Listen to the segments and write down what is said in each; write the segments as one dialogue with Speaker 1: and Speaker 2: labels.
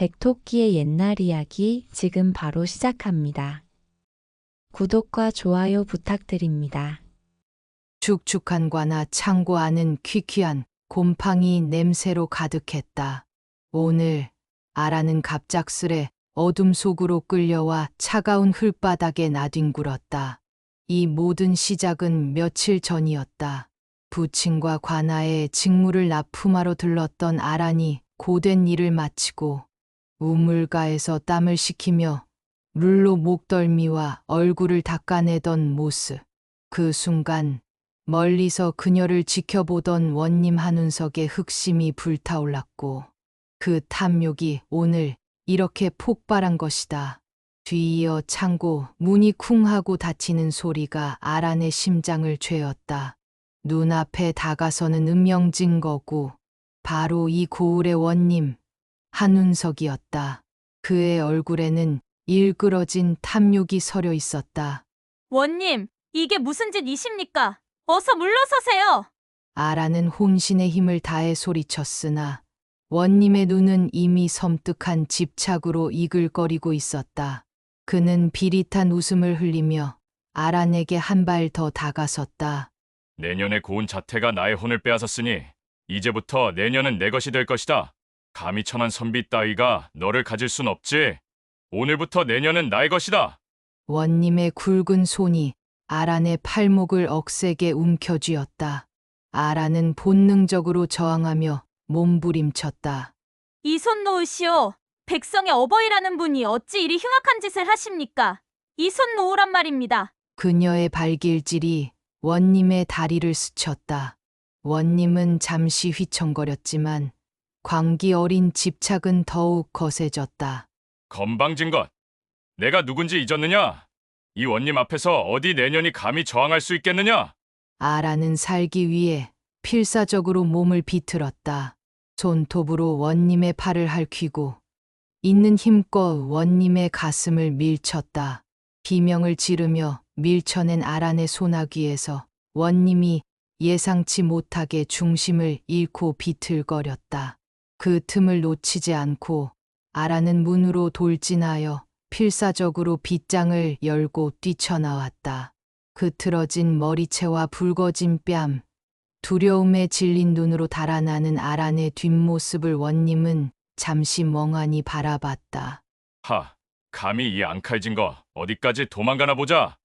Speaker 1: 백토끼의 옛날 이야기 지금 바로 시작합니다. 구독과 좋아요 부탁드립니다.
Speaker 2: 축축한 관아 창고 안은 퀴퀴한 곰팡이 냄새로 가득했다. 오늘 아라는 갑작스레 어둠 속으로 끌려와 차가운 흙바닥에 나뒹굴었다. 이 모든 시작은 며칠 전이었다. 부친과 관아의 직무를 납품하러 들렀던 아란이 고된 일을 마치고 우물가에서 땀을 식히며 물로 목덜미와 얼굴을 닦아내던 모습. 그 순간 멀리서 그녀를 지켜보던 원님 한운석의 흑심이 불타올랐고 그 탐욕이 오늘 이렇게 폭발한 것이다. 뒤이어 창고 문이 쿵 하고 닫히는 소리가 아란의 심장을 죄었다. 눈앞에 다가서는 음영 증거고 바로 이 고을의 원님 한운석이었다. 그의 얼굴에는 일그러진 탐욕이 서려 있었다.
Speaker 3: 원님, 이게 무슨 짓이십니까? 어서 물러서세요!
Speaker 2: 아라는 혼신의 힘을 다해 소리쳤으나 원님의 눈은 이미 섬뜩한 집착으로 이글거리고 있었다. 그는 비릿한 웃음을 흘리며 아란에게 한 발 더 다가섰다.
Speaker 4: 내년의 고운 자태가 나의 혼을 빼앗았으니 이제부터 내년은 내 것이 될 것이다. 감히 천한 선비 따위가 너를 가질 순 없지. 오늘부터 내년은 나의 것이다.
Speaker 2: 원님의 굵은 손이 아란의 팔목을 억세게 움켜쥐었다. 아란은 본능적으로 저항하며 몸부림쳤다.
Speaker 3: 이 손 놓으시오. 백성의 어버이라는 분이 어찌 이리 흉악한 짓을 하십니까? 이 손 놓으란 말입니다.
Speaker 2: 그녀의 발길질이 원님의 다리를 스쳤다. 원님은 잠시 휘청거렸지만 광기 어린 집착은 더욱 거세졌다.
Speaker 4: 건방진 것. 내가 누군지 잊었느냐? 이 원님 앞에서 어디 내년이 감히 저항할 수 있겠느냐?
Speaker 2: 아라는 살기 위해 필사적으로 몸을 비틀었다. 손톱으로 원님의 팔을 핥히고 있는 힘껏 원님의 가슴을 밀쳤다. 비명을 지르며 밀쳐낸 아란의 소나귀에서 원님이 예상치 못하게 중심을 잃고 비틀거렸다. 그 틈을 놓치지 않고 아란은 문으로 돌진하여 필사적으로 빗장을 열고 뛰쳐나왔다. 흐트러진 머리채와 붉어진 뺨, 두려움에 질린 눈으로 달아나는 아란의 뒷모습을 원님은 잠시 멍하니 바라봤다.
Speaker 4: 감히 이 앙칼진 거 어디까지 도망가나 보자.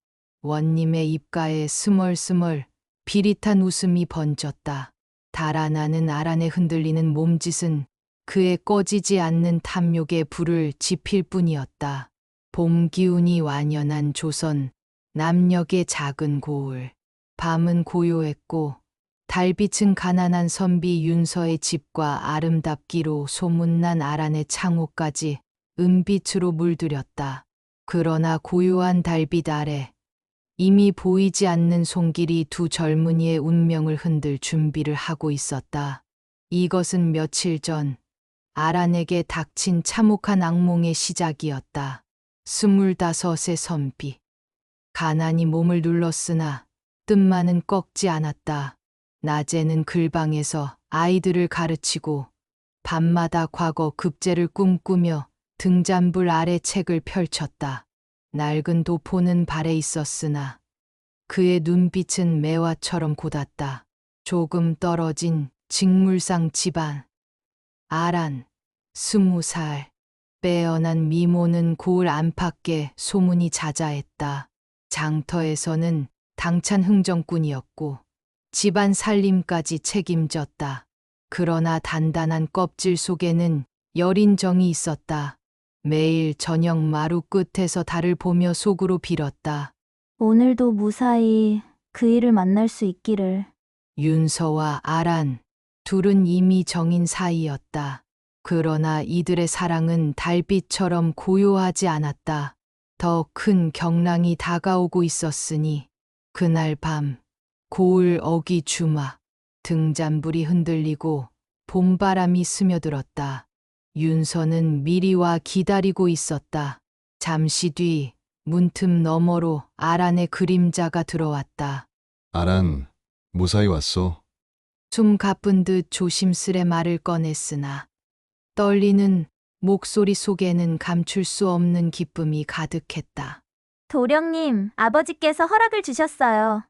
Speaker 2: 원님의 입가에 스멀스멀 비릿한 웃음이 번졌다. 달아나는 아란의 흔들리는 몸짓은 그의 꺼지지 않는 탐욕의 불을 지필 뿐이었다. 봄 기운이 완연한 조선 남녘의 작은 고을. 밤은 고요했고 달빛은 가난한 선비 윤서의 집과 아름답기로 소문난 아란의 창호까지 은빛으로 물들였다. 그러나 고요한 달빛 아래 이미 보이지 않는 손길이 두 젊은이의 운명을 흔들 준비를 하고 있었다. 이것은 며칠 전 아란에게 닥친 참혹한 악몽의 시작이었다. 25의 선비. 가난이 몸을 눌렀으나 뜸만은 꺾지 않았다. 낮에는 글방에서 아이들을 가르치고 밤마다 과거 급제를 꿈꾸며 등잔불 아래 책을 펼쳤다. 낡은 도포는 발에 있었으나 그의 눈빛은 매화처럼 곧았다. 조금 떨어진 직물상 집안. 아란, 20살. 빼어난 미모는 고을 안팎에 소문이 자자했다. 장터에서는 당찬 흥정꾼이었고 집안 살림까지 책임졌다. 그러나 단단한 껍질 속에는 여린 정이 있었다. 매일 저녁 마루 끝에서 달을 보며 속으로 빌었다.
Speaker 5: 오늘도 무사히 그 일을 만날 수 있기를.
Speaker 2: 윤서와 아란, 둘은 이미 정인 사이였다. 그러나 이들의 사랑은 달빛처럼 고요하지 않았다. 더 큰 경랑이 다가오고 있었으니 그날 밤 고을 어기 주막 등잔불이 흔들리고 봄바람이 스며들었다. 윤서는 미리와 기다리고 있었다. 잠시 뒤 문틈 너머로 아란의 그림자가 들어왔다.
Speaker 6: 아란, 무사히 왔소.
Speaker 2: 숨 가쁜 듯 조심스레 말을 꺼냈으나 떨리는 목소리 속에는 감출 수 없는 기쁨이 가득했다.
Speaker 5: 도령님, 아버지께서 허락을 주셨어요.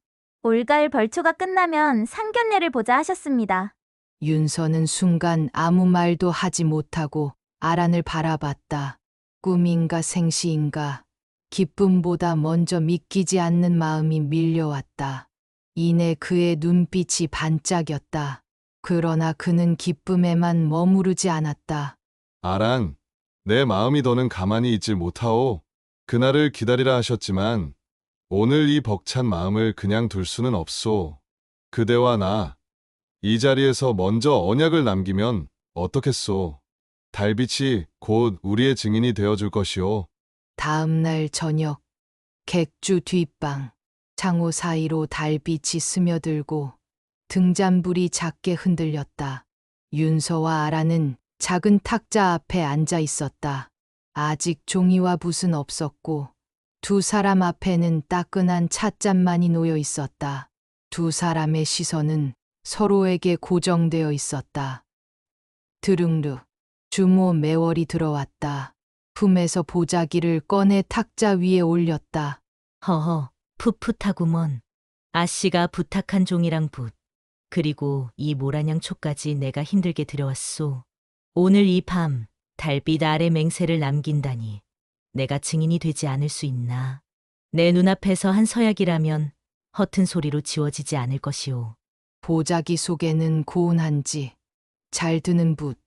Speaker 5: 올가을 벌초가 끝나면 상견례를 보자 하셨습니다.
Speaker 2: 윤서는 순간 아무 말도 하지 못하고 아란을 바라봤다. 꿈인가 생시인가 기쁨보다 먼저 믿기지 않는 마음이 밀려왔다. 이내 그의 눈빛이 반짝였다. 그러나 그는 기쁨에만 머무르지 않았다.
Speaker 6: 아란, 내 마음이 더는 가만히 있질 못하오. 그날을 기다리라 하셨지만 오늘 이 벅찬 마음을 그냥 둘 수는 없소. 그대와 나, 이 자리에서 먼저 언약을 남기면 어떻겠소? 달빛이 곧 우리의 증인이 되어줄 것이오.
Speaker 2: 다음 날 저녁, 객주 뒷방, 창호 사이로 달빛이 스며들고 등잔불이 작게 흔들렸다. 윤서와 아란은 작은 탁자 앞에 앉아 있었다. 아직 종이와 붓은 없었고 두 사람 앞에는 따끈한 찻잔만이 놓여 있었다. 두 사람의 시선은 서로에게 고정되어 있었다. 드릉르, 주모 매월이 들어왔다. 품에서 보자기를 꺼내 탁자 위에 올렸다.
Speaker 7: 허허, 풋풋하구먼. 아씨가 부탁한 종이랑 붓, 그리고 이 모란양 초까지 내가 힘들게 들여왔소. 오늘 이 밤 달빛 아래 맹세를 남긴다니 내가 증인이 되지 않을 수 있나. 내 눈앞에서 한 서약이라면 허튼 소리로 지워지지 않을 것이오.
Speaker 2: 보자기 속에는 고운 한지, 잘 드는 붓,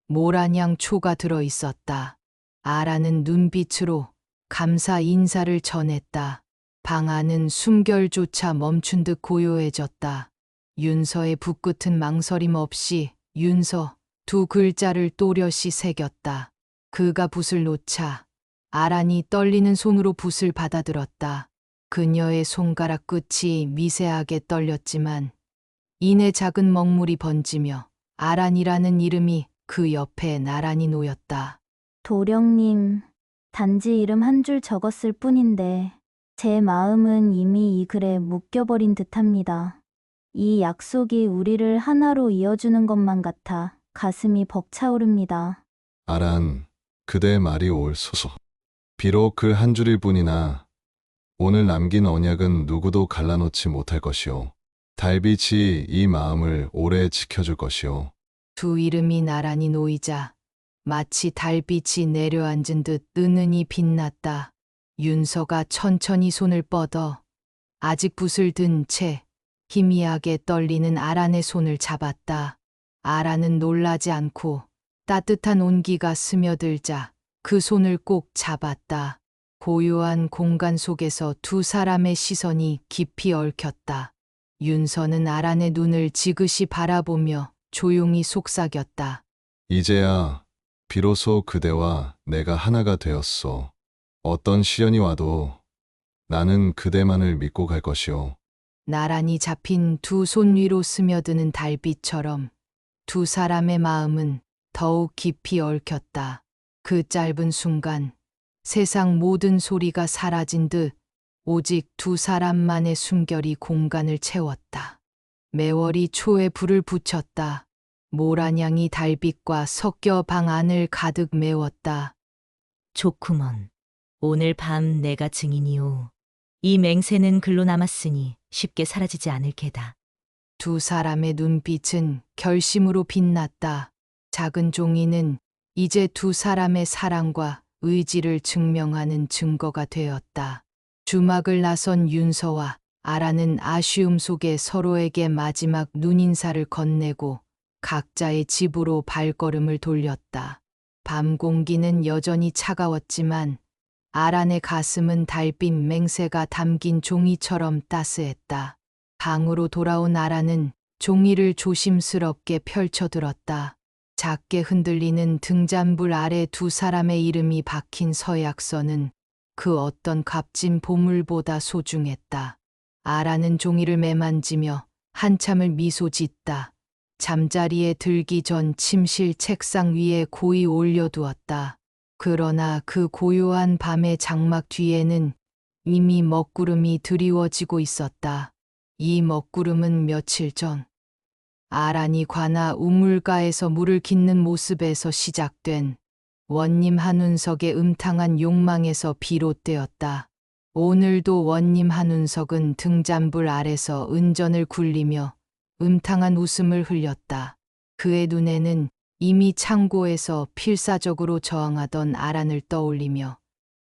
Speaker 2: 모란양 초가 들어 있었다. 아라는 눈빛으로 감사 인사를 전했다. 방 안은 숨결조차 멈춘 듯 고요해졌다. 윤서의 붓끝은 망설임 없이 윤서 두 글자를 또렷이 새겼다. 그가 붓을 놓자 아란이 떨리는 손으로 붓을 받아들었다. 그녀의 손가락 끝이 미세하게 떨렸지만 이내 작은 먹물이 번지며 아란이라는 이름이 그 옆에 나란히 놓였다.
Speaker 5: 도령님, 단지 이름 한 줄 적었을 뿐인데 제 마음은 이미 이 글에 묶여버린 듯합니다. 이 약속이 우리를 하나로 이어주는 것만 같아 가슴이 벅차오릅니다.
Speaker 6: 아란, 그대의 말이 옳소서. 비록 그 한 줄일 뿐이나 오늘 남긴 언약은 누구도 갈라놓지 못할 것이오. 달빛이 이 마음을 오래 지켜줄 것이오.
Speaker 2: 두 이름이 나란히 놓이자 마치 달빛이 내려앉은 듯 은은히 빛났다. 윤서가 천천히 손을 뻗어 아직 붓을 든 채 희미하게 떨리는 아란의 손을 잡았다. 아란은 놀라지 않고 따뜻한 온기가 스며들자 그 손을 꼭 잡았다. 고요한 공간 속에서 두 사람의 시선이 깊이 얽혔다. 윤서는 아란의 눈을 지그시 바라보며 조용히 속삭였다.
Speaker 6: 이제야 비로소 그대와 내가 하나가 되었소. 어떤 시련이 와도 나는 그대만을 믿고 갈 것이오.
Speaker 2: 나란히 잡힌 두 손 위로 스며드는 달빛처럼 두 사람의 마음은 더욱 깊이 얽혔다. 그 짧은 순간 세상 모든 소리가 사라진 듯 오직 두 사람만의 숨결이 공간을 채웠다. 매월이 초에 불을 붙였다. 모란향이 달빛과 섞여 방 안을 가득 메웠다.
Speaker 7: 좋구먼. 오늘 밤 내가 증인이오. 이 맹세는 글로 남았으니 쉽게 사라지지 않을 게다.
Speaker 2: 두 사람의 눈빛은 결심으로 빛났다. 작은 종이는 이제 두 사람의 사랑과 의지를 증명하는 증거가 되었다. 주막을 나선 윤서와 아라는 아쉬움 속에 서로에게 마지막 눈인사를 건네고 각자의 집으로 발걸음을 돌렸다. 밤 공기는 여전히 차가웠지만 아란의 가슴은 달빛 맹세가 담긴 종이처럼 따스했다. 방으로 돌아온 아란은 종이를 조심스럽게 펼쳐들었다. 작게 흔들리는 등잔불 아래 두 사람의 이름이 박힌 서약서는 그 어떤 값진 보물보다 소중했다. 아란은 종이를 매만지며 한참을 미소 짓다. 잠자리에 들기 전 침실 책상 위에 고이 올려두었다. 그러나 그 고요한 밤의 장막 뒤에는 이미 먹구름이 드리워지고 있었다. 이 먹구름은 며칠 전 아란이 관아 우물가에서 물을 깃는 모습에서 시작된 원님 한운석의 음탕한 욕망에서 비롯되었다. 오늘도 원님 한운석은 등잔불 아래서 은전을 굴리며 음탕한 웃음을 흘렸다. 그의 눈에는 이미 창고에서 필사적으로 저항하던 아란을 떠올리며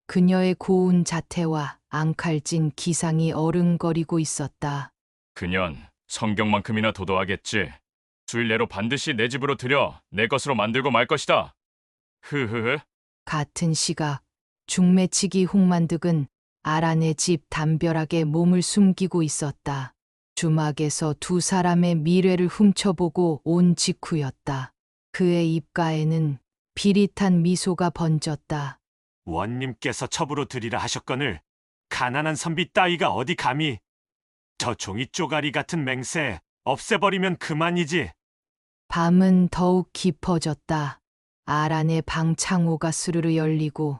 Speaker 2: 그녀의 고운 자태와 앙칼진 기상이 어른거리고 있었다.
Speaker 4: 그년 성경만큼이나 도도하겠지. 수일 내로 반드시 내 집으로 들여 내 것으로 만들고 말 것이다. 흐흐흐.
Speaker 2: 같은 시각 중매치기 홍만득은 아란의 집 담벼락에 몸을 숨기고 있었다. 주막에서 두 사람의 미래를 훔쳐보고 온 직후였다. 그의 입가에는 비릿한 미소가 번졌다.
Speaker 8: 원님께서 첩으로 드리라 하셨거늘 가난한 선비 따위가 어디 감히 저 종이 쪼가리 같은 맹세 없애버리면 그만이지.
Speaker 2: 밤은 더욱 깊어졌다. 아란의 방 창호가 스르르 열리고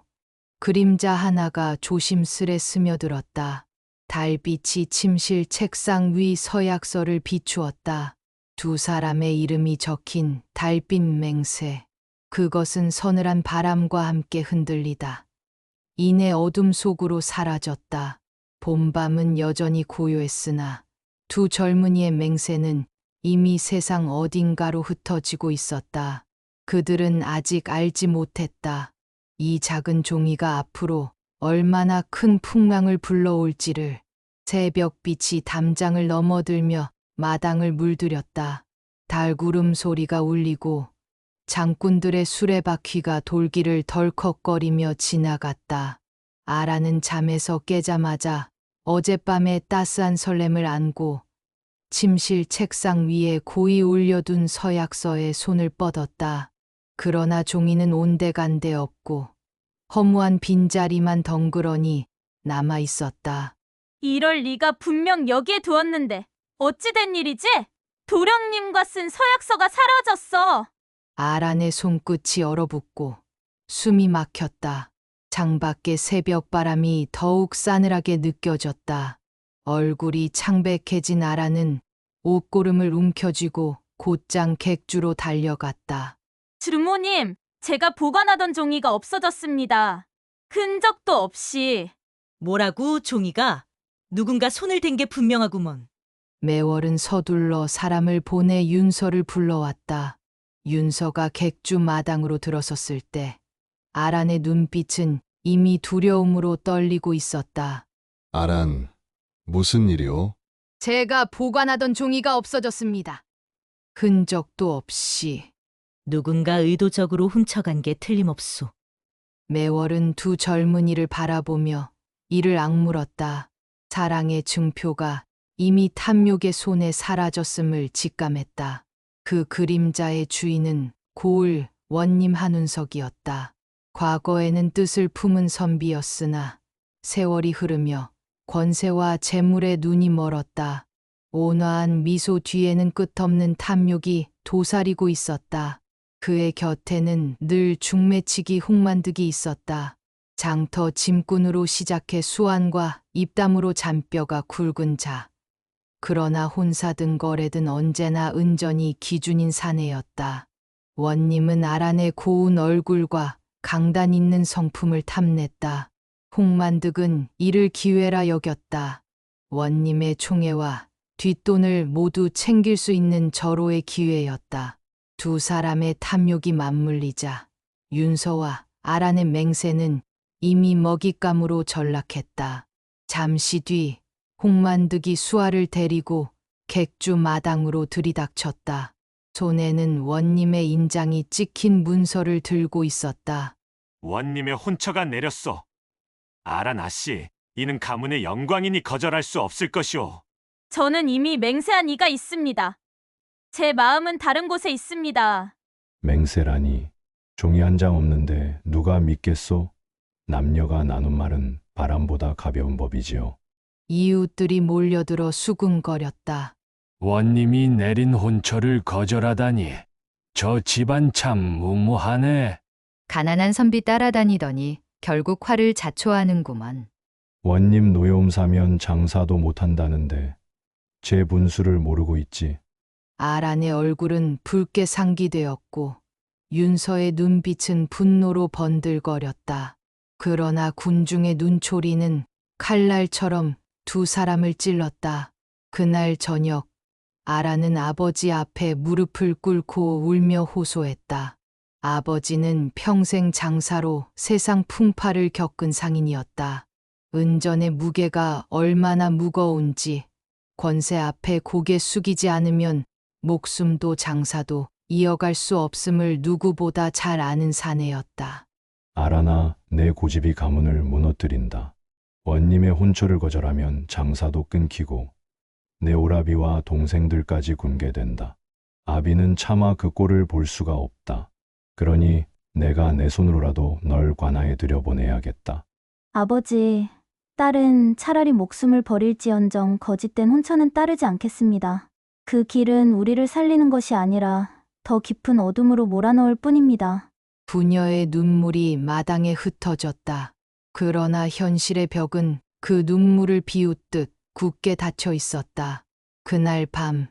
Speaker 2: 그림자 하나가 조심스레 스며들었다. 달빛이 침실 책상 위 서약서를 비추었다. 두 사람의 이름이 적힌 달빛 맹세. 그것은 서늘한 바람과 함께 흔들리다. 이내 어둠 속으로 사라졌다. 봄밤은 여전히 고요했으나 두 젊은이의 맹세는 이미 세상 어딘가로 흩어지고 있었다. 그들은 아직 알지 못했다. 이 작은 종이가 앞으로 얼마나 큰 풍랑을 불러올지를. 새벽빛이 담장을 넘어들며 마당을 물들였다. 달구름 소리가 울리고 장꾼들의 수레바퀴가 돌기를 덜컥거리며 지나갔다. 아라는 잠에서 깨자마자 어젯밤의 따스한 설렘을 안고 침실 책상 위에 고이 올려둔 서약서에 손을 뻗었다. 그러나 종이는 온데간데 없고 허무한 빈자리만 덩그러니 남아 있었다.
Speaker 3: 이럴 리가 분명 여기에 두었는데 어찌 된 일이지? 도령님과 쓴 서약서가 사라졌어.
Speaker 2: 아란의 손끝이 얼어붙고 숨이 막혔다. 창밖의 새벽바람이 더욱 싸늘하게 느껴졌다. 얼굴이 창백해진 아란은 옷고름을 움켜쥐고 곧장 객주로 달려갔다.
Speaker 3: 주모님, 제가 보관하던 종이가 없어졌습니다. 흔적도 없이.
Speaker 7: 뭐라고 종이가? 누군가 손을 댄 게 분명하구먼.
Speaker 2: 매월은 서둘러 사람을 보내 윤서를 불러왔다. 윤서가 객주 마당으로 들어섰을 때 아란의 눈빛은 이미 두려움으로 떨리고 있었다.
Speaker 6: 아란, 무슨 일이오?
Speaker 2: 제가 보관하던 종이가 없어졌습니다. 흔적도 없이.
Speaker 7: 누군가 의도적으로 훔쳐간 게 틀림없소.
Speaker 2: 매월은 두 젊은이를 바라보며 이를 악물었다. 사랑의 증표가 이미 탐욕의 손에 사라졌음을 직감했다. 그 그림자의 주인은 고을 원님 한운석이었다. 과거에는 뜻을 품은 선비였으나 세월이 흐르며 권세와 재물에 눈이 멀었다. 온화한 미소 뒤에는 끝없는 탐욕이 도사리고 있었다. 그의 곁에는 늘 중매치기 홍만득이 있었다. 장터 짐꾼으로 시작해 수완과 입담으로 잔뼈가 굵은 자. 그러나 혼사든 거래든 언제나 은전이 기준인 사내였다. 원님은 아란의 고운 얼굴과 강단 있는 성품을 탐냈다. 홍만득은 이를 기회라 여겼다. 원님의 총애와 뒷돈을 모두 챙길 수 있는 절호의 기회였다. 두 사람의 탐욕이 맞물리자 윤서와 아란의 맹세는 이미 먹잇감으로 전락했다. 잠시 뒤 홍만득이 수아를 데리고 객주 마당으로 들이닥쳤다. 손에는 원님의 인장이 찍힌 문서를 들고 있었다.
Speaker 8: 원님의 혼처가 내렸소. 아란 아씨, 이는 가문의 영광이니 거절할 수 없을 것이오.
Speaker 3: 저는 이미 맹세한 이가 있습니다. 제 마음은 다른 곳에 있습니다.
Speaker 9: 맹세라니 종이 한 장 없는데 누가 믿겠소? 남녀가 나눈 말은 바람보다 가벼운 법이지요.
Speaker 2: 이웃들이 몰려들어 수군거렸다.
Speaker 8: 원님이 내린 혼처를 거절하다니 저 집안 참 무모하네.
Speaker 10: 가난한 선비 따라다니더니 결국 화를 자초하는구먼.
Speaker 9: 원님 노여움 사면 장사도 못한다는데 제 분수를 모르고 있지.
Speaker 2: 아란의 얼굴은 붉게 상기되었고 윤서의 눈빛은 분노로 번들거렸다. 그러나 군중의 눈초리는 칼날처럼 두 사람을 찔렀다. 그날 저녁, 아라는 아버지 앞에 무릎을 꿇고 울며 호소했다. 아버지는 평생 장사로 세상 풍파를 겪은 상인이었다. 은전의 무게가 얼마나 무거운지 권세 앞에 고개 숙이지 않으면 목숨도 장사도 이어갈 수 없음을 누구보다 잘 아는 사내였다.
Speaker 9: 알아나 내 고집이 가문을 무너뜨린다. 원님의 혼처를 거절하면 장사도 끊기고 내 오라비와 동생들까지 굶게 된다. 아비는 차마 그 꼴을 볼 수가 없다. 그러니 내가 내 손으로라도 널 관아에 들여보내야겠다.
Speaker 5: 아버지, 딸은 차라리 목숨을 버릴지언정 거짓된 혼처는 따르지 않겠습니다. 그 길은 우리를 살리는 것이 아니라 더 깊은 어둠으로 몰아넣을 뿐입니다.
Speaker 2: 부녀의 눈물이 마당에 흩어졌다. 그러나 현실의 벽은 그 눈물을 비웃듯 굳게 닫혀 있었다. 그날 밤,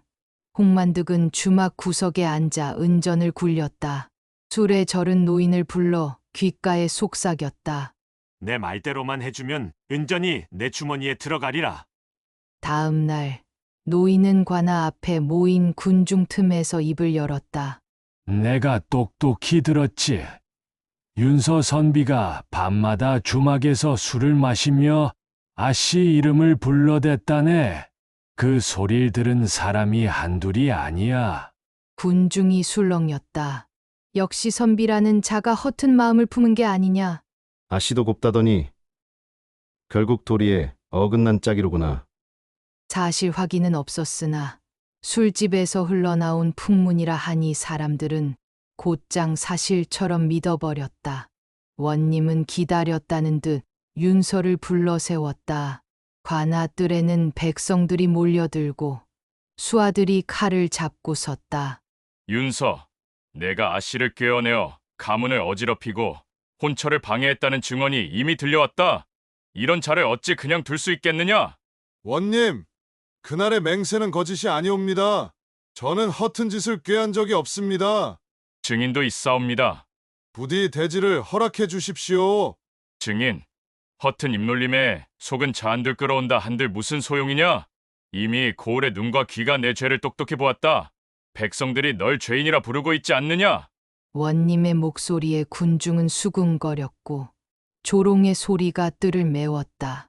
Speaker 2: 홍만득은 주막 구석에 앉아 은전을 굴렸다. 술에 절은 노인을 불러 귓가에 속삭였다.
Speaker 8: 내 말대로만 해주면 은전이 내 주머니에 들어가리라.
Speaker 2: 다음 날, 노인은 관아 앞에 모인 군중 틈에서 입을 열었다.
Speaker 11: 내가 똑똑히 들었지. 윤서 선비가 밤마다 주막에서 술을 마시며 아씨 이름을 불러댔다네. 그 소리를 들은 사람이 한둘이 아니야.
Speaker 2: 군중이 술렁였다. 역시 선비라는 자가 허튼 마음을 품은 게 아니냐.
Speaker 12: 아씨도 곱다더니 결국 도리에 어긋난 짝이로구나.
Speaker 2: 사실 확인은 없었으나 술집에서 흘러나온 풍문이라 하니 사람들은 곧장 사실처럼 믿어버렸다. 원님은 기다렸다는 듯 윤서를 불러 세웠다. 관아 뜰에는 백성들이 몰려들고 수하들이 칼을 잡고 섰다.
Speaker 4: 윤서, 내가 아씨를 꿰어내어 가문을 어지럽히고 혼처를 방해했다는 증언이 이미 들려왔다. 이런 자를 어찌 그냥 둘 수 있겠느냐?
Speaker 6: 원님, 그날의 맹세는 거짓이 아니옵니다. 저는 허튼 짓을 꾀한 적이 없습니다.
Speaker 4: 증인도 있사옵니다.
Speaker 6: 부디 대지를 허락해 주십시오.
Speaker 4: 증인, 허튼 입놀림에 속은 자 한들 끌어온다 한들 무슨 소용이냐? 이미 고을의 눈과 귀가 내 죄를 똑똑히 보았다. 백성들이 널 죄인이라 부르고 있지 않느냐?
Speaker 2: 원님의 목소리에 군중은 수군거렸고 조롱의 소리가 뜰을 메웠다.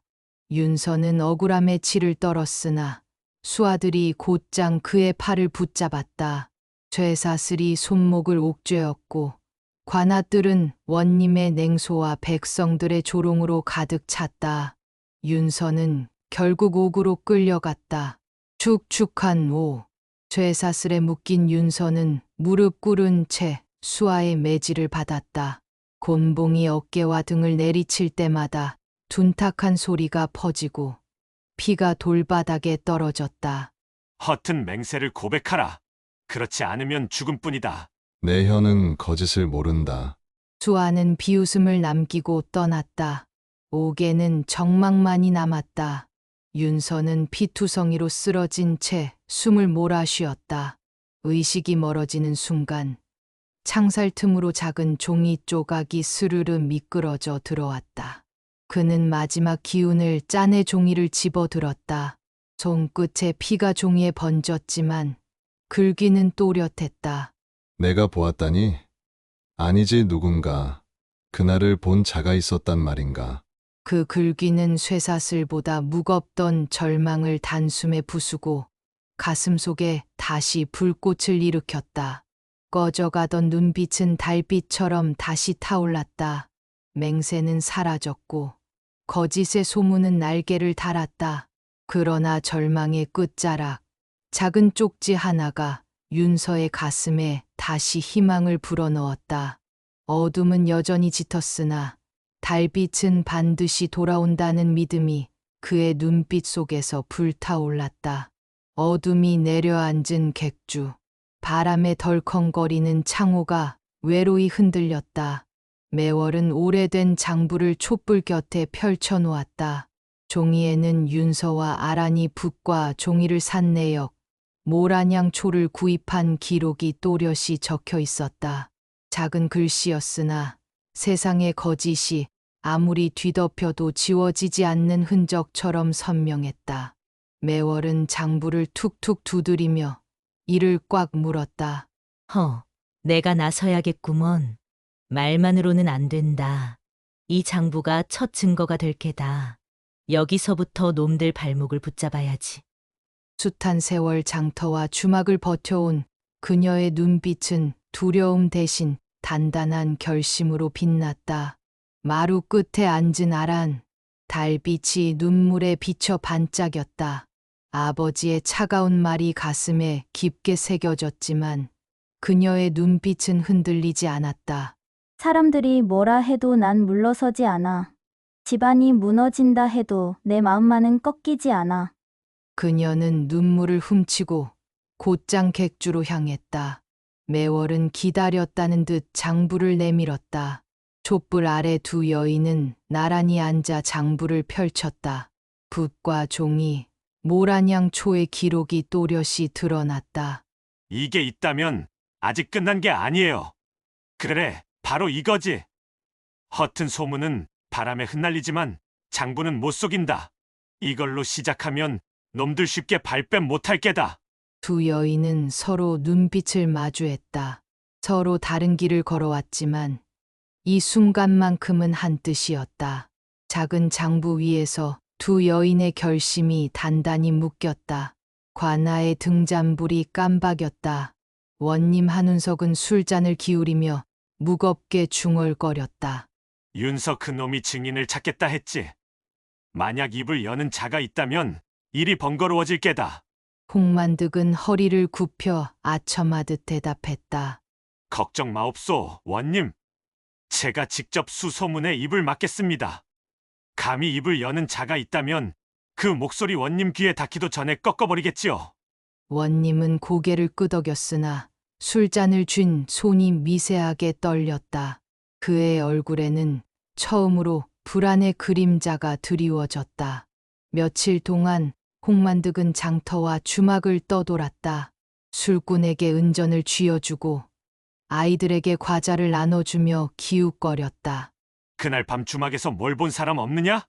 Speaker 2: 윤서는 억울함에 치를 떨었으나 수하들이 곧장 그의 팔을 붙잡았다. 죄사슬이 손목을 옥죄었고 관아뜰은 원님의 냉소와 백성들의 조롱으로 가득 찼다. 윤서는 결국 옥으로 끌려갔다. 축축한 오. 죄사슬에 묶인 윤서는 무릎 꿇은 채 수하의 매질을 받았다. 곤봉이 어깨와 등을 내리칠 때마다 둔탁한 소리가 퍼지고 피가 돌바닥에 떨어졌다.
Speaker 8: 허튼 맹세를 고백하라. 그렇지 않으면 죽음뿐이다.
Speaker 6: 내 혀는 거짓을 모른다.
Speaker 2: 수아는 비웃음을 남기고 떠났다. 옥에는 정막만이 남았다. 윤서는 피투성이로 쓰러진 채 숨을 몰아쉬었다. 의식이 멀어지는 순간 창살 틈으로 작은 종이 조각이 스르르 미끄러져 들어왔다. 그는 마지막 기운을 짜내 종이를 집어들었다. 손끝에 피가 종이에 번졌지만 글귀는 또렷했다.
Speaker 6: 내가 보았다니? 아니지 누군가. 그날을 본 자가 있었단 말인가.
Speaker 2: 그 글귀는 쇠사슬보다 무겁던 절망을 단숨에 부수고 가슴 속에 다시 불꽃을 일으켰다. 꺼져가던 눈빛은 달빛처럼 다시 타올랐다. 맹세는 사라졌고 거짓의 소문은 날개를 달았다. 그러나 절망의 끝자락, 작은 쪽지 하나가 윤서의 가슴에 다시 희망을 불어넣었다. 어둠은 여전히 짙었으나 달빛은 반드시 돌아온다는 믿음이 그의 눈빛 속에서 불타올랐다. 어둠이 내려앉은 객주, 바람에 덜컹거리는 창호가 외로이 흔들렸다. 매월은 오래된 장부를 촛불 곁에 펼쳐놓았다. 종이에는 윤서와 아란이 붓과 종이를 산 내역, 모란양 초를 구입한 기록이 또렷이 적혀 있었다. 작은 글씨였으나 세상의 거짓이 아무리 뒤덮여도 지워지지 않는 흔적처럼 선명했다. 매월은 장부를 툭툭 두드리며 이를 꽉 물었다.
Speaker 7: 내가 나서야겠구먼. 말만으로는 안 된다. 이 장부가 첫 증거가 될 게다. 여기서부터 놈들 발목을 붙잡아야지.
Speaker 2: 숱한 세월 장터와 주막을 버텨온 그녀의 눈빛은 두려움 대신 단단한 결심으로 빛났다. 마루 끝에 앉은 아란, 달빛이 눈물에 비쳐 반짝였다. 아버지의 차가운 말이 가슴에 깊게 새겨졌지만 그녀의 눈빛은 흔들리지 않았다.
Speaker 5: 사람들이 뭐라 해도 난 물러서지 않아. 집안이 무너진다 해도 내 마음만은 꺾이지 않아.
Speaker 2: 그녀는 눈물을 훔치고 곧장 객주로 향했다. 매월은 기다렸다는 듯 장부를 내밀었다. 촛불 아래 두 여인은 나란히 앉아 장부를 펼쳤다. 붓과 종이, 모란양 초의 기록이 또렷이 드러났다.
Speaker 8: 이게 있다면 아직 끝난 게 아니에요. 그래, 바로 이거지. 허튼 소문은 바람에 흩날리지만 장부는 못 속인다. 이걸로 시작하면 놈들 쉽게 발뺌 못할 게다.
Speaker 2: 두 여인은 서로 눈빛을 마주했다. 서로 다른 길을 걸어왔지만 이 순간만큼은 한 뜻이었다. 작은 장부 위에서 두 여인의 결심이 단단히 묶였다. 관아의 등잔불이 깜박였다. 원님 한운석은 술잔을 기울이며 무겁게 중얼거렸다.
Speaker 8: 윤서 그놈이 증인을 찾겠다 했지. 만약 입을 여는 자가 있다면 일이 번거로워질 게다.
Speaker 2: 홍만득은 허리를 굽혀 아첨하듯 대답했다.
Speaker 8: 걱정 마옵소, 원님. 제가 직접 수소문에 입을 막겠습니다. 감히 입을 여는 자가 있다면 그 목소리 원님 귀에 닿기도 전에 꺾어버리겠지요.
Speaker 2: 원님은 고개를 끄덕였으나 술잔을 쥔 손이 미세하게 떨렸다. 그의 얼굴에는 처음으로 불안의 그림자가 드리워졌다. 며칠 동안 홍만득은 장터와 주막을 떠돌았다. 술꾼에게 은전을 쥐어주고 아이들에게 과자를 나눠주며 기웃거렸다.
Speaker 8: 그날 밤 주막에서 뭘 본 사람 없느냐?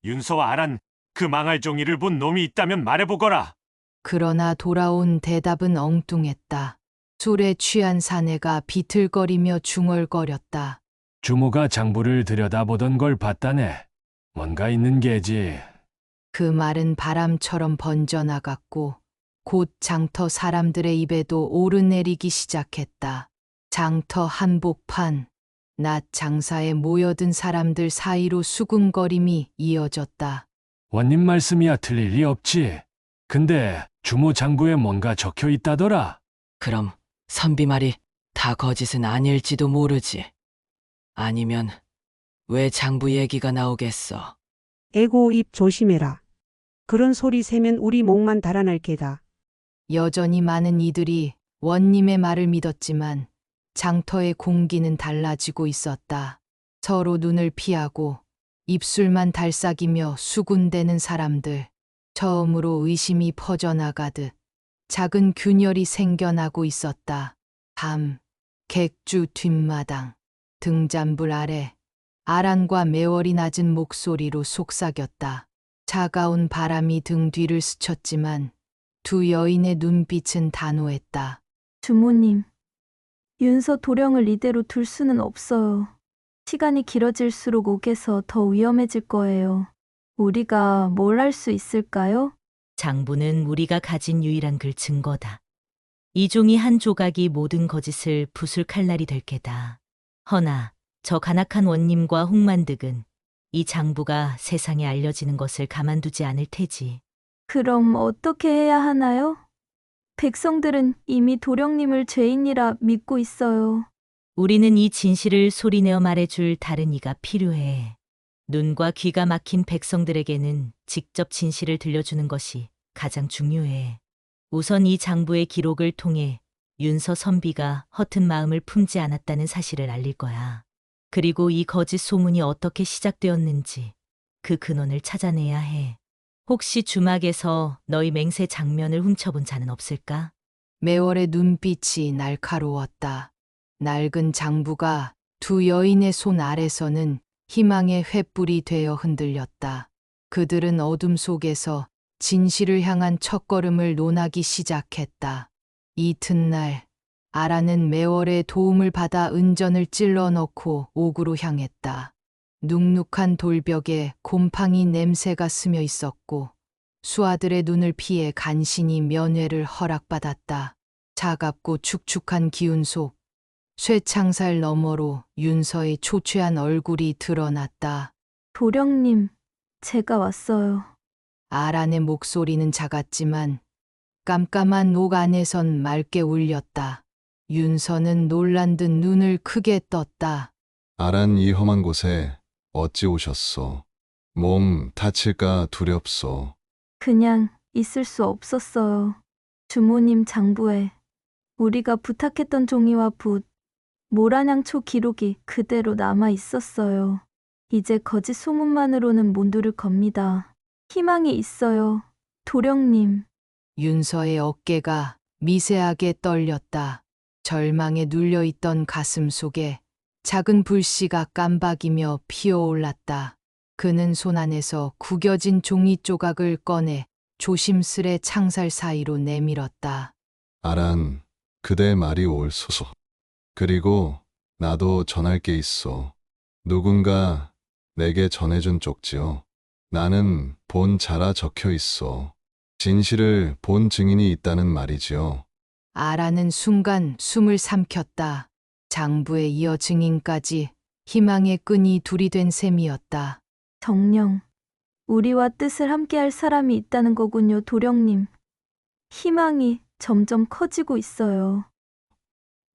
Speaker 8: 윤서와 아란, 그 망할 종이를 본 놈이 있다면 말해보거라.
Speaker 2: 그러나 돌아온 대답은 엉뚱했다. 술에 취한 사내가 비틀거리며 중얼거렸다.
Speaker 11: 주모가 장부를 들여다보던 걸 봤다네. 뭔가 있는 게지.
Speaker 2: 그 말은 바람처럼 번져나갔고 곧 장터 사람들의 입에도 오르내리기 시작했다. 장터 한복판, 낮 장사에 모여든 사람들 사이로 수군거림이 이어졌다.
Speaker 11: 원님 말씀이야 틀릴 리 없지. 근데 주모 장부에 뭔가 적혀 있다더라.
Speaker 13: 그럼 선비 말이 다 거짓은 아닐지도 모르지. 아니면 왜 장부 얘기가 나오겠어?
Speaker 14: 에고 입 조심해라. 그런 소리 세면 우리 목만 달아날 게다.
Speaker 2: 여전히 많은 이들이 원님의 말을 믿었지만 장터의 공기는 달라지고 있었다. 서로 눈을 피하고 입술만 달싹이며 수군대는 사람들. 처음으로 의심이 퍼져나가듯 작은 균열이 생겨나고 있었다. 밤, 객주 뒷마당, 등잔불 아래 아란과 매월이 낮은 목소리로 속삭였다. 차가운 바람이 등 뒤를 스쳤지만 두 여인의 눈빛은 단호했다.
Speaker 5: 주모님, 윤서 도령을 이대로 둘 수는 없어요. 시간이 길어질수록 옥에서 더 위험해질 거예요. 우리가 뭘 할 수 있을까요?
Speaker 7: 장부는 우리가 가진 유일한 글 증거다. 이 종이 한 조각이 모든 거짓을 부술 칼날이 될 게다. 허나 저 간악한 원님과 홍만득은 이 장부가 세상에 알려지는 것을 가만두지 않을 테지.
Speaker 5: 그럼 어떻게 해야 하나요? 백성들은 이미 도령님을 죄인이라 믿고 있어요.
Speaker 7: 우리는 이 진실을 소리내어 말해줄 다른 이가 필요해. 눈과 귀가 막힌 백성들에게는 직접 진실을 들려주는 것이 가장 중요해. 우선 이 장부의 기록을 통해 윤서 선비가 허튼 마음을 품지 않았다는 사실을 알릴 거야. 그리고 이 거짓 소문이 어떻게 시작되었는지 그 근원을 찾아내야 해. 혹시 주막에서 너희 맹세 장면을 훔쳐본 자는 없을까?
Speaker 2: 매월의 눈빛이 날카로웠다. 낡은 장부가 두 여인의 손 아래서는 희망의 횃불이 되어 흔들렸다. 그들은 어둠 속에서 진실을 향한 첫걸음을 논하기 시작했다. 이튿날 아라는 매월의 도움을 받아 은전을 찔러 넣고 옥으로 향했다. 눅눅한 돌벽에 곰팡이 냄새가 스며 있었고 수아들의 눈을 피해 간신히 면회를 허락받았다. 차갑고 축축한 기운 속 쇠창살 너머로 윤서의 초췌한 얼굴이 드러났다.
Speaker 5: 도령님, 제가 왔어요.
Speaker 2: 아란의 목소리는 작았지만 깜깜한 옥 안에선 맑게 울렸다. 윤서는 놀란 듯 눈을 크게 떴다.
Speaker 6: 아란 이 험한 곳에 어찌 오셨소? 몸 다칠까 두렵소.
Speaker 5: 그냥 있을 수 없었어요. 주모님 장부에 우리가 부탁했던 종이와 붓, 모란양초 기록이 그대로 남아 있었어요. 이제 거짓 소문만으로는 못 누를 겁니다. 희망이 있어요, 도령님.
Speaker 2: 윤서의 어깨가 미세하게 떨렸다. 절망에 눌려있던 가슴 속에 작은 불씨가 깜박이며 피어올랐다. 그는 손 안에서 구겨진 종이 조각을 꺼내 조심스레 창살 사이로 내밀었다.
Speaker 6: 아란, 그대 말이 옳소서. 그리고 나도 전할 게 있어. 누군가 내게 전해준 쪽지요. 나는 본 자라 적혀 있어. 진실을 본 증인이 있다는 말이지요.
Speaker 2: 아라는 순간 숨을 삼켰다. 장부에 이어 증인까지 희망의 끈이 둘이 된 셈이었다.
Speaker 5: 정녕, 우리와 뜻을 함께할 사람이 있다는 거군요, 도령님. 희망이 점점 커지고 있어요.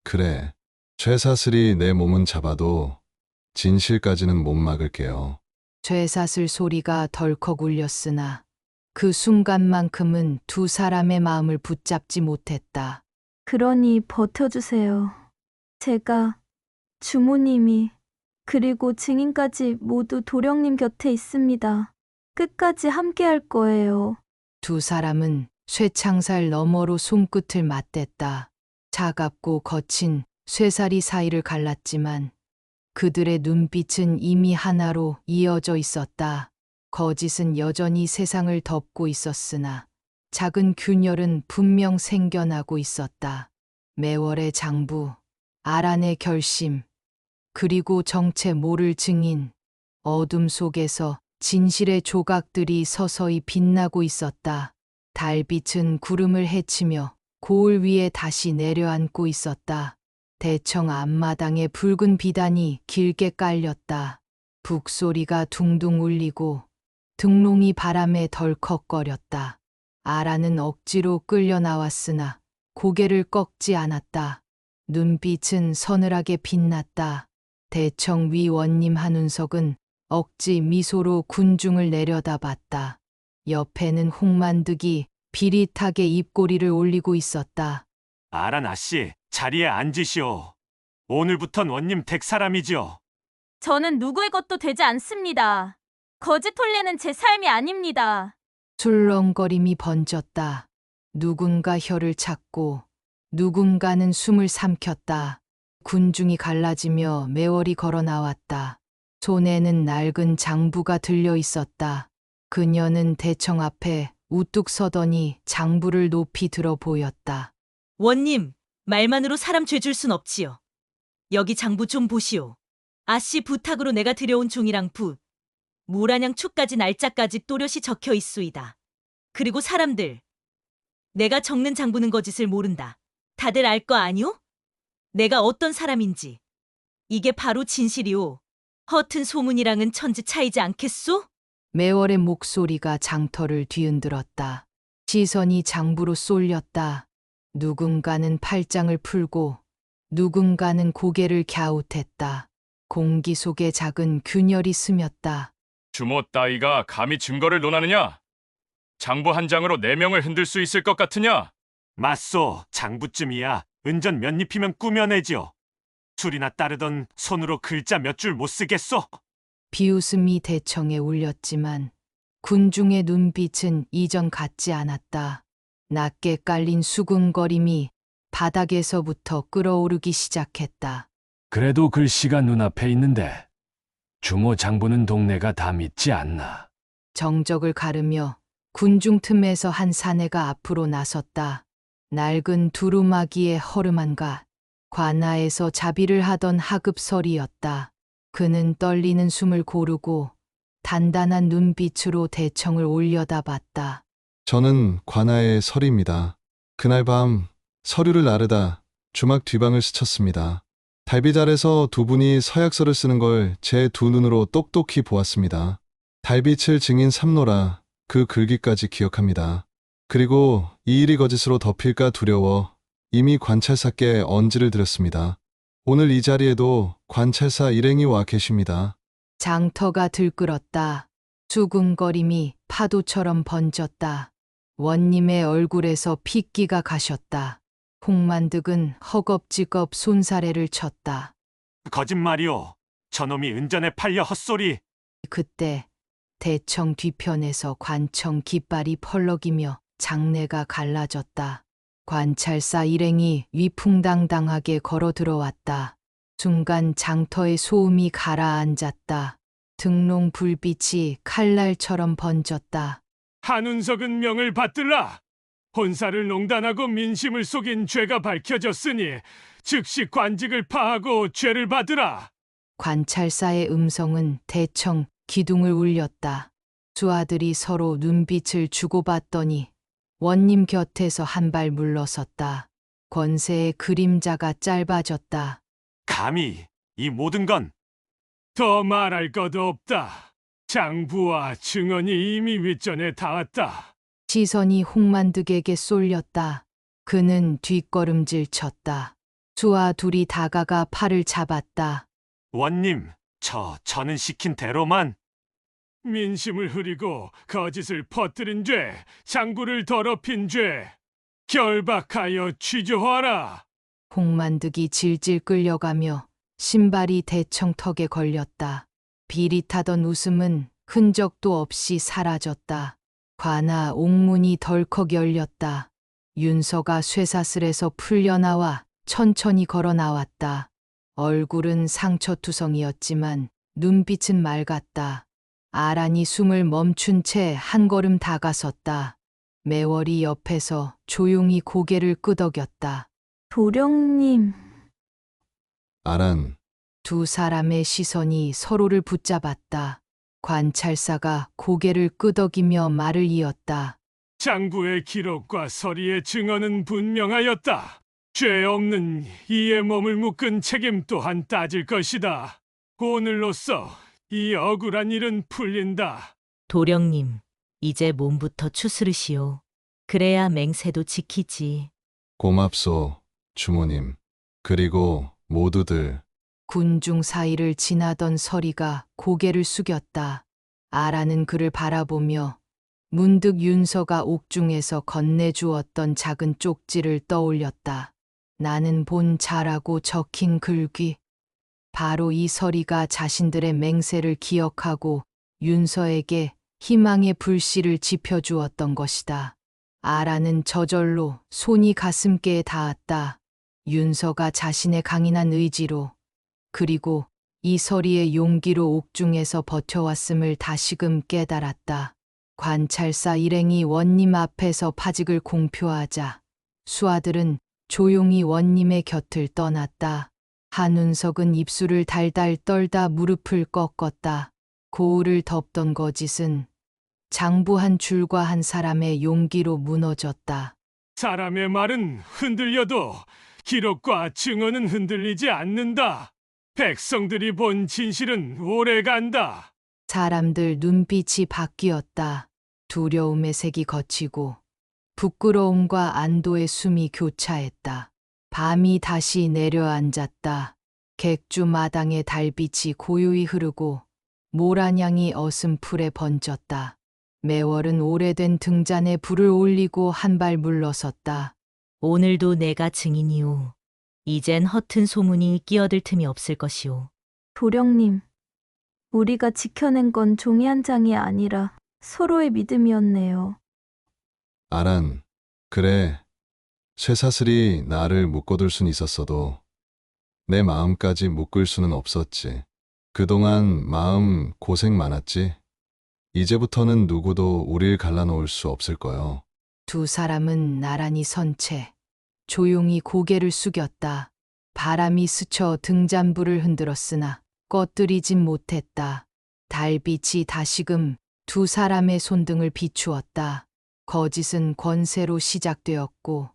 Speaker 6: 그래. 쇠사슬이 내 몸은 잡아도 진실까지는 못 막을게요.
Speaker 2: 쇠사슬 소리가 덜컥 울렸으나 그 순간만큼은 두 사람의 마음을 붙잡지 못했다.
Speaker 5: 그러니 버텨주세요. 제가, 주모님이, 그리고 증인까지 모두 도령님 곁에 있습니다. 끝까지 함께할 거예요.
Speaker 2: 두 사람은 쇠창살 너머로 손끝을 맞댔다. 차갑고 거친 쇠사리 사이를 갈랐지만 그들의 눈빛은 이미 하나로 이어져 있었다. 거짓은 여전히 세상을 덮고 있었으나 작은 균열은 분명 생겨나고 있었다. 매월의 장부, 아란의 결심, 그리고 정체 모를 증인, 어둠 속에서 진실의 조각들이 서서히 빛나고 있었다. 달빛은 구름을 헤치며 고을 위에 다시 내려앉고 있었다. 대청 앞마당에 붉은 비단이 길게 깔렸다. 북소리가 둥둥 울리고 등롱이 바람에 덜컥거렸다. 아라는 억지로 끌려 나왔으나 고개를 꺾지 않았다. 눈빛은 서늘하게 빛났다. 대청 위 원님 한운석은 억지 미소로 군중을 내려다봤다. 옆에는 홍만득이 비릿하게 입꼬리를 올리고 있었다.
Speaker 8: 아란 아씨, 자리에 앉으시오. 오늘부턴 원님 댁 사람이지요.
Speaker 3: 저는 누구의 것도 되지 않습니다. 거짓 혼례는 제 삶이 아닙니다.
Speaker 2: 술렁거림이 번졌다. 누군가 혀를 찾고 누군가는 숨을 삼켰다. 군중이 갈라지며 매월이 걸어 나왔다. 손에는 낡은 장부가 들려 있었다. 그녀는 대청 앞에 우뚝 서더니 장부를 높이 들어 보였다.
Speaker 7: 원님, 말만으로 사람 죄줄 순 없지요. 여기 장부 좀 보시오. 아씨 부탁으로 내가 들여온 종이랑 붓, 모란양 초까지 날짜까지 또렷이 적혀 있소이다. 그리고 사람들, 내가 적는 장부는 거짓을 모른다. 다들 알 거 아니오? 내가 어떤 사람인지. 이게 바로 진실이오. 허튼 소문이랑은 천지 차이지 않겠소?
Speaker 2: 매월의 목소리가 장터를 뒤흔들었다. 시선이 장부로 쏠렸다. 누군가는 팔짱을 풀고 누군가는 고개를 갸웃했다. 공기 속에 작은 균열이 스몄다.
Speaker 4: 주모 따위가 감히 증거를 논하느냐? 장부 한 장으로 4명을 흔들 수 있을 것 같으냐?
Speaker 8: 맞소, 장부쯤이야 은전 몇 입이면 꾸며내지요. 술이나 따르던 손으로 글자 몇 줄 못 쓰겠소?
Speaker 2: 비웃음이 대청에 울렸지만 군중의 눈빛은 이전 같지 않았다. 낮게 깔린 수군거림이 바닥에서부터 끓어오르기 시작했다.
Speaker 11: 그래도 글씨가 눈앞에 있는데 주모 장부는 동네가 다 믿지 않나.
Speaker 2: 정적을 가르며 군중 틈에서 한 사내가 앞으로 나섰다. 낡은 두루마기의 허름한가 관아에서 자비를 하던 하급설이었다. 그는 떨리는 숨을 고르고 단단한 눈빛으로 대청을 올려다봤다.
Speaker 6: 저는 관아의 설입니다. 그날 밤 서류를 나르다 주막 뒷방을 스쳤습니다. 달빛 아래서 두 분이 서약서를 쓰는 걸 제 두 눈으로 똑똑히 보았습니다. 달빛을 증인 삼노라 그 글귀까지 기억합니다. 그리고 이 일이 거짓으로 덮일까 두려워 이미 관찰사께 언지를 드렸습니다. 오늘 이 자리에도 관찰사 일행이 와 계십니다.
Speaker 2: 장터가 들끓었다. 수군거림이 파도처럼 번졌다. 원님의 얼굴에서 핏기가 가셨다. 홍만득은 허겁지겁 손사래를 쳤다.
Speaker 8: 거짓말이오. 저놈이 은전에 팔려 헛소리.
Speaker 2: 그때 대청 뒤편에서 관청 깃발이 펄럭이며 장내가 갈라졌다. 관찰사 일행이 위풍당당하게 걸어 들어왔다. 순간 장터의 소음이 가라앉았다. 등롱 불빛이 칼날처럼 번졌다.
Speaker 11: 한운석은 명을 받들라. 혼사를 농단하고 민심을 속인 죄가 밝혀졌으니 즉시 관직을 파하고 죄를 받으라.
Speaker 2: 관찰사의 음성은 대청 기둥을 울렸다. 두 아들이 서로 눈빛을 주고받더니 원님 곁에서 한 발 물러섰다. 권세의 그림자가 짧아졌다.
Speaker 8: 감히 이 모든 건
Speaker 11: 더 말할 것 없다. 장부와 증언이 이미 윗전에 닿았다.
Speaker 2: 시선이 홍만득에게 쏠렸다. 그는 뒷걸음질 쳤다. 수아 둘이 다가가 팔을 잡았다.
Speaker 8: 원님, 저는 시킨 대로만.
Speaker 11: 민심을 흐리고 거짓을 퍼뜨린 죄, 장부를 더럽힌 죄, 결박하여 취조하라.
Speaker 2: 홍만득이 질질 끌려가며 신발이 대청턱에 걸렸다. 비릿하던 웃음은 흔적도 없이 사라졌다. 관아 옥문이 덜컥 열렸다. 윤서가 쇠사슬에서 풀려나와 천천히 걸어 나왔다. 얼굴은 상처투성이었지만 눈빛은 맑았다. 아란이 숨을 멈춘 채 한 걸음 다가섰다. 매월이 옆에서 조용히 고개를 끄덕였다.
Speaker 5: 도령님.
Speaker 6: 아란.
Speaker 2: 두 사람의 시선이 서로를 붙잡았다. 관찰사가 고개를 끄덕이며 말을 이었다.
Speaker 11: 장부의 기록과 서리의 증언은 분명하였다. 죄 없는 이의 몸을 묶은 책임 또한 따질 것이다. 오늘로써 이 억울한 일은 풀린다.
Speaker 7: 도령님, 이제 몸부터 추스르시오. 그래야 맹세도 지키지.
Speaker 6: 고맙소, 주모님. 그리고 모두들.
Speaker 2: 군중 사이를 지나던 서리가 고개를 숙였다. 아라는 그를 바라보며 문득 윤서가 옥중에서 건네주었던 작은 쪽지를 떠올렸다. 나는 본 자라고 적힌 글귀. 바로 이 서리가 자신들의 맹세를 기억하고 윤서에게 희망의 불씨를 지펴주었던 것이다. 아라는 저절로 손이 가슴께에 닿았다. 윤서가 자신의 강인한 의지로 그리고 이 서리의 용기로 옥중에서 버텨왔음을 다시금 깨달았다. 관찰사 일행이 원님 앞에서 파직을 공표하자 수아들은 조용히 원님의 곁을 떠났다. 한운석은 입술을 달달 떨다 무릎을 꺾었다. 고울을 덮던 거짓은 장부 한 줄과 한 사람의 용기로 무너졌다.
Speaker 11: 사람의 말은 흔들려도 기록과 증언은 흔들리지 않는다. 백성들이 본 진실은 오래간다.
Speaker 2: 사람들 눈빛이 바뀌었다. 두려움의 색이 걷히고 부끄러움과 안도의 숨이 교차했다. 밤이 다시 내려앉았다. 객주 마당의 달빛이 고요히 흐르고 모란향이 어슴 풀에 번졌다. 매월은 오래된 등잔에 불을 올리고 한 발 물러섰다.
Speaker 7: 오늘도 내가 증인이오. 이젠 허튼 소문이 끼어들 틈이 없을 것이오.
Speaker 5: 도령님, 우리가 지켜낸 건 종이 한 장이 아니라 서로의 믿음이었네요.
Speaker 6: 아란. 그래. 쇠사슬이 나를 묶어둘 순 있었어도 내 마음까지 묶을 수는 없었지. 그동안 마음 고생 많았지. 이제부터는 누구도 우릴 갈라놓을 수 없을 거요.
Speaker 2: 두 사람은 나란히 선 채 조용히 고개를 숙였다. 바람이 스쳐 등잔불을 흔들었으나 꺼뜨리진 못했다. 달빛이 다시금 두 사람의 손등을 비추었다. 거짓은 권세로 시작되었고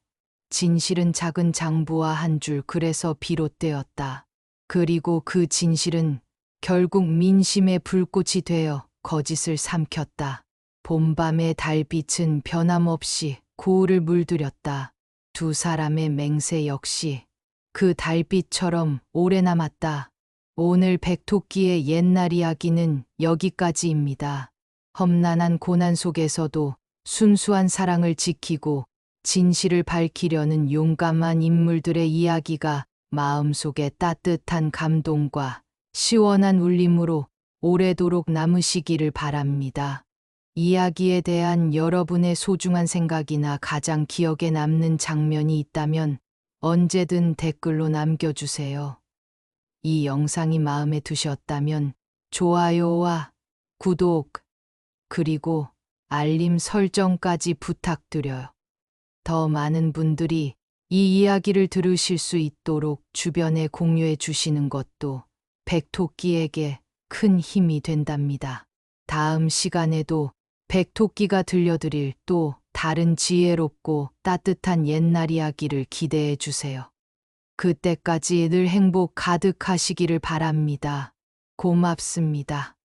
Speaker 2: 진실은 작은 장부와 한 줄 글에서 비롯되었다. 그리고 그 진실은 결국 민심의 불꽃이 되어 거짓을 삼켰다. 봄밤의 달빛은 변함없이 고을을 물들였다. 두 사람의 맹세 역시 그 달빛처럼 오래 남았다. 오늘 백토끼의 옛날 이야기는 여기까지입니다. 험난한 고난 속에서도 순수한 사랑을 지키고 진실을 밝히려는 용감한 인물들의 이야기가 마음속에 따뜻한 감동과 시원한 울림으로 오래도록 남으시기를 바랍니다. 이야기에 대한 여러분의 소중한 생각이나 가장 기억에 남는 장면이 있다면 언제든 댓글로 남겨주세요. 이 영상이 마음에 드셨다면 좋아요와 구독, 그리고 알림 설정까지 부탁드려요. 더 많은 분들이 이 이야기를 들으실 수 있도록 주변에 공유해 주시는 것도 백토끼에게 큰 힘이 된답니다. 다음 시간에도 백토끼가 들려드릴 또 다른 지혜롭고 따뜻한 옛날 이야기를 기대해 주세요. 그때까지 늘 행복 가득하시기를 바랍니다. 고맙습니다.